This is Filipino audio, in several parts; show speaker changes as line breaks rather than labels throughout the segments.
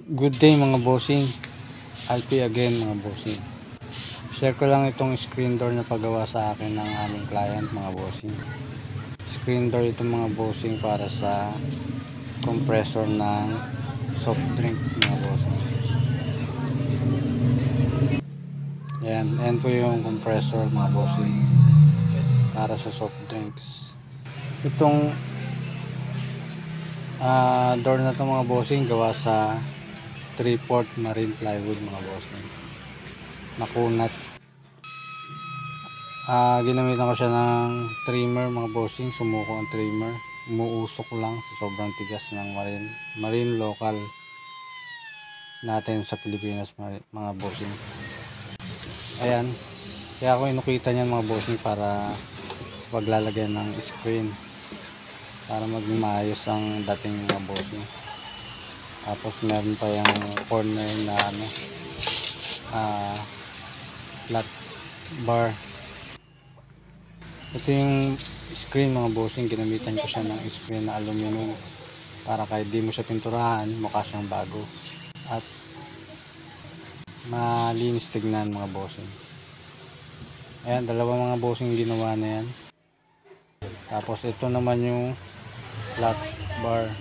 Good day mga bossing, Alpi again mga bossing. Share ko lang itong screen door na pagawa sa akin ng aming client mga bossing. Screen door ito mga bossing para sa compressor ng soft drink mga bossing. Ayan po yung compressor mga bossing para sa soft drinks. Itong door na ito mga bossing gawa sa 3/4 marine plywood mga bossing, nakunat. Ginamitan ko siya ng trimmer mga bossing, sumuko ang trimmer, umuusok lang sa sobrang tigas ng marine local natin sa Pilipinas mga bossing. Ayan, kaya ako inukita niyan mga bossing para paglalagay ng screen para maging maayos ang dating mga bossing. Tapos meron pa yung corner na flat bar. Ito yung screen mga bossing, ginamitan ko siya ng screen na aluminum para kahit di mo siya pinturahan mukha siyang bago at malinis tignan mga bossing. Ayan, dalawa mga bossing ginawa na yan. Tapos ito naman yung flat bar.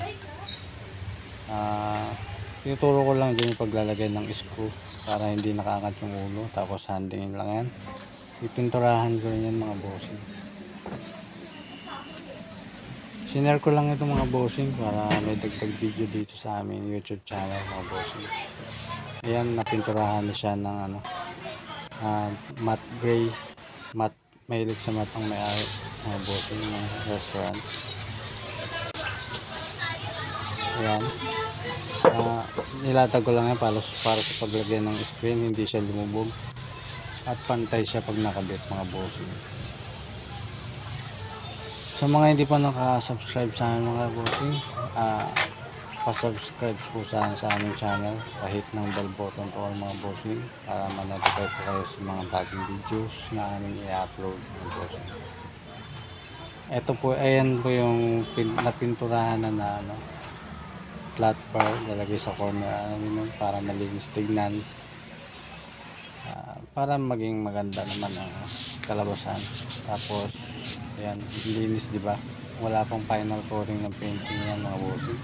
Tinuturo ko lang dyan yung paglalagay ng screw para hindi nakaangat yung ulo. Tapos handingin lang yan, ipinturahan ko rin yan mga bossing. Sinare ko lang ito mga bossing para may dagdag video dito sa aming YouTube channel mga bossing. Ayan, napinturahan na siya ng matte gray. Mahilig sa matte ang may-ari mga bossing ng restaurant. Ayan, nilatag ko lang yan para sa paglagay ng screen, hindi siya lumubog at pantay siya pag nakabit mga bossing. Sa mga hindi pa nakasubscribe sa amin mga bossing, pasubscribe po sa aming channel kahit ng bell button to all mga bossing para ma-notify po kayo sa mga bagong videos na aming i-upload mga bossing. Ito po, ayan po yung napinturahan na flat bar, lalagay sa corner para malinis tignan, para maging maganda naman ang kalabasan. Tapos ayan, linis diba, wala pang final coating ng painting yan mga bossing.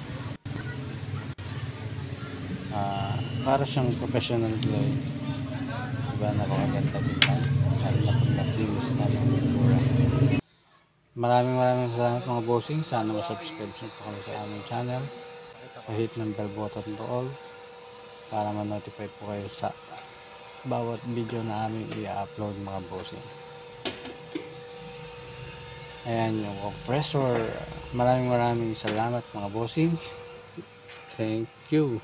Para siyang professional drawing diba, napakaganda tignan at naglinis na yung pintura. Maraming salamat mga bossing. Sana ma-subscribe po kami sa aming channel, hit ng bell button to all para ma-notify po kayo sa bawat video na aming i-upload mga bossing. Ayan yung compressor. Maraming salamat mga bossing. Thank you.